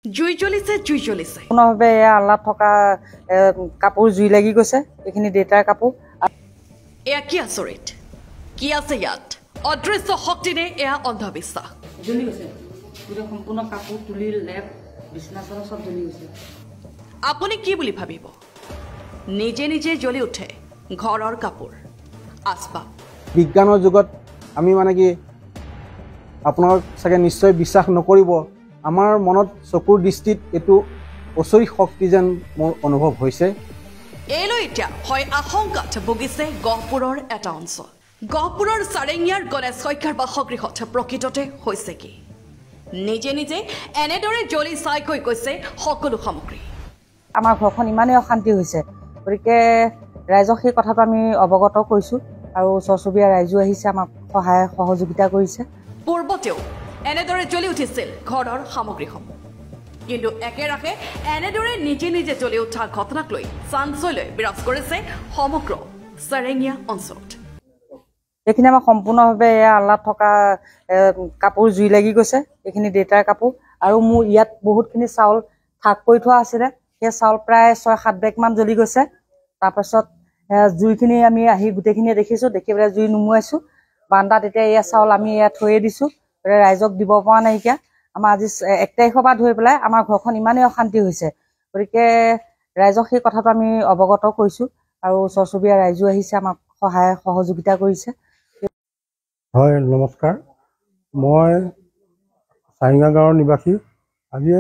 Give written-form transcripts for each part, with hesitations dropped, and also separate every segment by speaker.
Speaker 1: জুই জ্বলিছে
Speaker 2: সম্পূৰ্ণভাৱে এয়া আল্লাত থকা কাপোৰ জুই লাগি গৈছে। এইখিনি দেউতাৰ কাপোৰ।
Speaker 1: এয়া কি আচৰিত, কি আছে ইয়াত? অদৃশ্য শক্তিনে এয়া অন্ধবিশ্বাস?
Speaker 2: জ্বলি গৈছে গোটেই সম্পূৰ্ণ কাপোৰ তুলি লেপ বিছনা চাদৰ চব জ্বলি গৈছে।
Speaker 1: আপুনি কি বুলি ভাবিব? নিজে নিজে জ্বলি উঠে ঘৰৰ কাপোৰ আচবাব।
Speaker 3: বিজ্ঞানৰ যুগত আমি মানে কি আপোনাক চাগে নিশ্চয় বিশ্বাস নকৰিব, আমাৰ মনত চকুৰ দৃষ্টিত এইটো অচৰিত শক্তি যেন মোৰ অনুভৱ হৈছে।
Speaker 1: এইলৈ এতিয়া হয় আশংকাত ভুগিছে গহপুৰৰ এটা অঞ্চল। গহপুৰৰ চাৰেঙীয়াৰ গণেশ শইকীয়াৰ বাসগৃহত প্ৰকৃততে হৈছে কি? নিজে নিজে এনেদৰে জ্বলি চাইকৈ গৈছে সকলো সামগ্ৰী।
Speaker 2: আমাৰ ঘৰখন ইমানেই অশান্তি হৈছে, গতিকে ৰাইজক সেই কথাটো আমি অৱগত কৰিছোঁ আৰু ওচৰ চুবুৰীয়া ৰাইজো আহিছে, আমাক সহায় সহযোগিতা কৰিছে।
Speaker 1: পূৰ্বতেও এনেদৰে জ্বলি উঠিছিল ঘৰৰ সামগ্ৰীসমূহ, কিন্তু একেৰাহে এনেদৰে নিজে নিজে জ্বলি উঠা ঘটনাক লৈ চাঞ্চল্য বিৰাজ কৰিছে সমগ্ৰ চাৰেঙীয়া অঞ্চলত।
Speaker 2: এইখিনি আমাৰ সম্পূৰ্ণভাৱে এয়া আল্লাত থকা কাপোৰ জুই লাগি গৈছে। এইখিনি দেউতাৰ কাপোৰ আৰু মোৰ ইয়াত বহুতখিনি চাউল থাক কৰি থোৱা আছিলে, সেই চাউল প্ৰায় 6-7 বেগমান জ্বলি গৈছে। তাৰপাছত জুইখিনি আমি আহি গোটেইখিনিয়ে দেখিছোঁ, দেখি পেলাই জুই নুমুৱাইছোঁ। বান্দাত এতিয়া এয়া চাউল আমি ইয়াত থৈয়ে দিছোঁ, ৰাইজক দিব পৰা নাইকিয়া। আমাৰ আজি 1 তাৰিখৰ পৰা ধৰি পেলাই আমাৰ ঘৰখন ইমানেই অশান্তি হৈছে, গতিকে ৰাইজক সেই কথাটো আমি অৱগত কৰিছোঁ আৰু ওচৰ চুবুৰীয়া ৰাইজো আহিছে, আমাক সহায় সহযোগিতা কৰিছে।
Speaker 4: হয়, নমস্কাৰ। মই চাৰিঙা গাঁৱৰ নিবাসী। আজি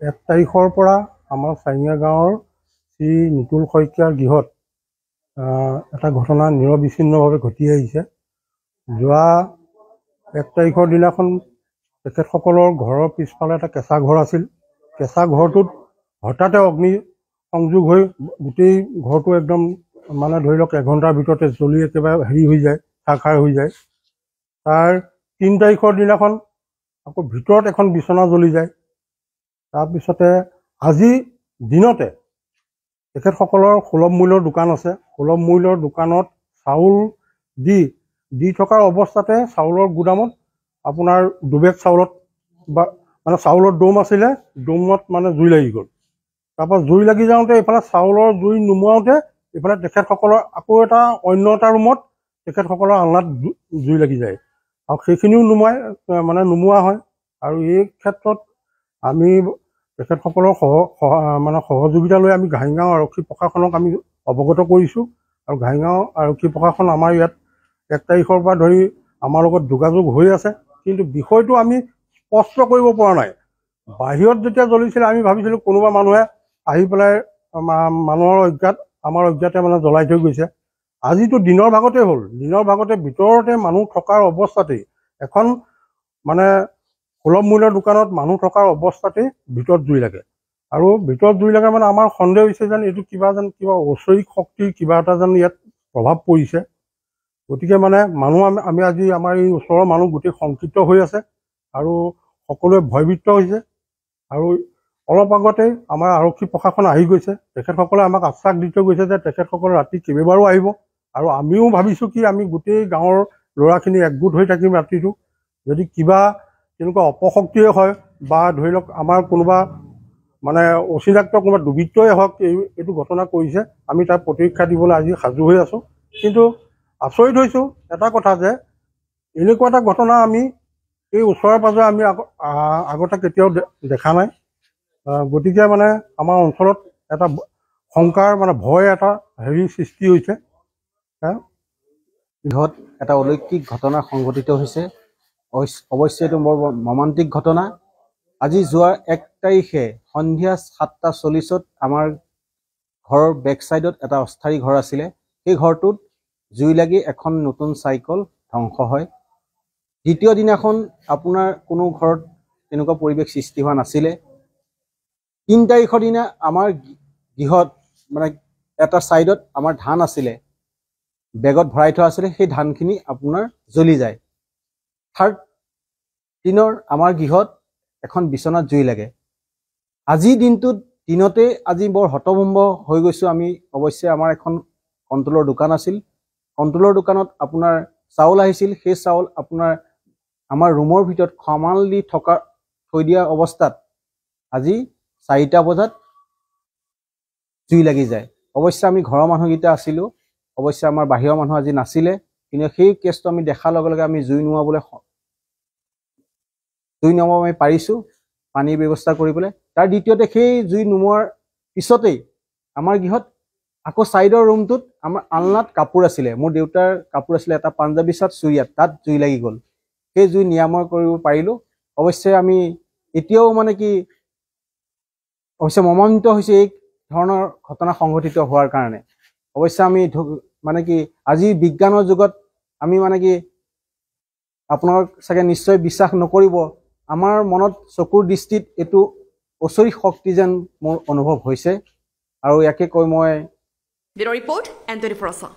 Speaker 4: 1 তাৰিখৰ পৰা আমাৰ চাৰিঙা গাঁৱৰ শ্ৰী নিতুল শইকীয়াৰ গৃহত এটা ঘটনা নিৰবিচ্ছিন্নভাৱে ঘটি আহিছে। যোৱা 1 তাৰিখৰ দিনাখন তেখেতসকলৰ ঘৰৰ পিছফালে এটা কেঁচা ঘৰ আছিল। কেঁচা ঘৰটোত হঠাতে অগ্নি সংযোগ হৈ গোটেই ঘৰটো একদম মানে ধৰি লওক 1 ঘণ্টাৰ ভিতৰতে জ্বলি একেবাৰে হেৰি হৈ যায়, ছাৰখাৰ হৈ যায়। তাৰ 3 তাৰিখৰ দিনাখন আকৌ ভিতৰত এখন বিচনা জ্বলি যায়। তাৰপিছতে আজি দিনতে তেখেতসকলৰ সুলভ মূল্যৰ দোকান আছে, সুলভ মূল্যৰ দোকানত চাউল দি থকাৰ অৱস্থাতে চাউলৰ গুদামত আপোনাৰ 2 বেগ চাউলত বা মানে চাউলৰ দম আছিলে, দমত মানে জুই লাগি গ'ল। তাৰপৰা জুই লাগি যাওঁতে এইফালে চাউলৰ জুই নুমুৱাওঁতে এইফালে তেখেতসকলৰ আকৌ অন্য এটা ৰুমত তেখেতসকলৰ আলনাত জুই লাগি যায় আৰু সেইখিনিও নোমোৱা হয়। আৰু এই ক্ষেত্ৰত আমি তেখেতসকলৰ সহযোগিতা লৈ আমি ঘাইগাঁও আৰক্ষী প্ৰশাসনক আমি অৱগত কৰিছোঁ আৰু ঘাইগাঁও আৰক্ষী প্ৰশাসন আমাৰ ইয়াত 1 তাৰিখৰ পৰা ধৰি আমাৰ লগত যোগাযোগ হৈ আছে, কিন্তু বিষয়টো আমি স্পষ্ট কৰিব পৰা নাই। বাহিৰত যেতিয়া জ্বলিছিলে আমি ভাবিছিলোঁ কোনোবা মানুহে আহি পেলাই মানুহৰ আমাৰ অজ্ঞাতে মানে জ্বলাই থৈ গৈছে। আজিতো দিনৰ ভাগতে হ'ল, দিনৰ ভাগতে ভিতৰতে মানুহ থকাৰ অৱস্থাতেই এখন মানে সুলভ মূল্যৰ দোকানত মানুহ থকাৰ অৱস্থাতেই ভিতৰত জুই লাগে। আৰু ভিতৰত জুই লাগে মানে আমাৰ সন্দেহ হৈছে যেন এইটো কিবা অচৰিত শক্তিৰ কিবা এটা যেন ইয়াত প্ৰভাৱ পৰিছে। গতিকে মানে আমি আজি আমাৰ এই ওচৰৰ মানুহ গোটেই সংক্ষিপ্ত হৈ আছে আৰু সকলোৱে ভয়ভীত হৈছে। আৰু অলপ আগতে আমাৰ আৰক্ষী প্ৰশাসন আহি গৈছে, তেখেতসকলে আমাক আশ্বাস দি থৈ গৈছে যে তেখেতসকলে ৰাতি কেইবাবাৰো আহিব আৰু আমিও ভাবিছোঁ কি আমি গোটেই গাঁৱৰ ল'ৰাখিনি একগোট হৈ থাকিম ৰাতিটো। যদি কিবা তেনেকুৱা অপশক্তিয়ে হয় বা ধৰি লওক আমাৰ কোনোবা মানে অচিনাক্ত কোনোবা দুৰ্বৃত্তই হওক এইটো ঘটনা কৰিছে, আমি তাৰ প্ৰতিৰক্ষা দিবলৈ আজি সাজু হৈ আছোঁ। কিন্তু আচৰিত হৈছোঁ এটা কথা যে এনেকুৱা এটা ঘটনা আমি এই ওচৰে পাজৰে আমি আগতে কেতিয়াও দেখা নাই। গতিকে মানে আমাৰ অঞ্চলত এটা শংকাৰ ভয় এটা সৃষ্টি হৈছে।
Speaker 3: গৃহত এটা অলৌকিক ঘটনা সংঘটিত হৈছে। অৱশ্যে এইটো বৰ মৰ্মান্তিক ঘটনা। আজি যোৱা 1 তাৰিখে সন্ধিয়া 7:40 আমাৰ ঘৰৰ বেক চাইডত এটা অস্থায়ী ঘৰ আছিলে। সেই ঘৰটোত জুই লাগি এখন নতুন চাইকেল ধ্বংস হয়। দ্বিতীয় দিনাখন আপোনাৰ কোনো ঘৰত তেনেকুৱা পৰিৱেশ সৃষ্টি হোৱা নাছিলে। 3 তাৰিখৰ দিনা আমাৰ গৃহত এটা চাইডত আমাৰ ধান আছিলে, বেগত ভৰাই থোৱা আছিলে, সেই ধানখিনি আপোনাৰ জ্বলি যায়। 3rd দিনৰ আমাৰ গৃহত এখন বিচনাত জুই লাগে। আজিৰ দিনতে আজি বৰ হতভম্ব হৈ গৈছোঁ আমি। অৱশ্যে আমাৰ এখন কণ্ট্ৰলৰ দোকান আছিল, কণ্ট্ৰলৰ দোকানত আপোনাৰ চাউল আহিছিল। সেই চাউল আপোনাৰ আমাৰ ৰুমৰ ভিতৰত খমাল দি থৈ দিয়া অৱস্থাত আজি 4টা বজাত জুই লাগি যায়। অৱশ্যে আমি ঘৰৰ মানুহকেইটা আছিলোঁ, অৱশ্যে আমাৰ বাহিৰৰ মানুহ আজি নাছিলে, কিন্তু সেই কেছটো আমি দেখাৰ লগে লগে আমি জুই নুমাব আমি পাৰিছোঁ পানীৰ ব্যৱস্থা কৰিবলৈ। তাৰ দ্বিতীয়তে সেই জুই নুমোৱাৰ পিছতেই আমাৰ গৃহত আকৌ ছাইডৰ ৰুমটোত আমাৰ আলনাত কাপোৰ আছিলে, মোৰ দেউতাৰ কাপোৰ আছিলে, এটা পাঞ্জাবী চাৰ্ট চুৰিয়াত, তাত জুই লাগি গ'ল। সেই জুই নিৰাময় কৰিব পাৰিলোঁ। অৱশ্যে আমি এতিয়াও অৱশ্যে মৰ্মান্বিত হৈছে এই ধৰণৰ ঘটনা সংঘটিত হোৱাৰ কাৰণে। অৱশ্যে আমি আজি বিজ্ঞানৰ যুগত আমি আপোনালোক চাগে নিশ্চয় বিশ্বাস নকৰিব, আমাৰ মনত চকুৰ দৃষ্টিত এইটো অচৰিত শক্তি যেন মোৰ অনুভৱ হৈছে। আৰু ইয়াকে কৈ মই
Speaker 1: ব্যুৰ' ৰিপৰ্ট N24 আছাম।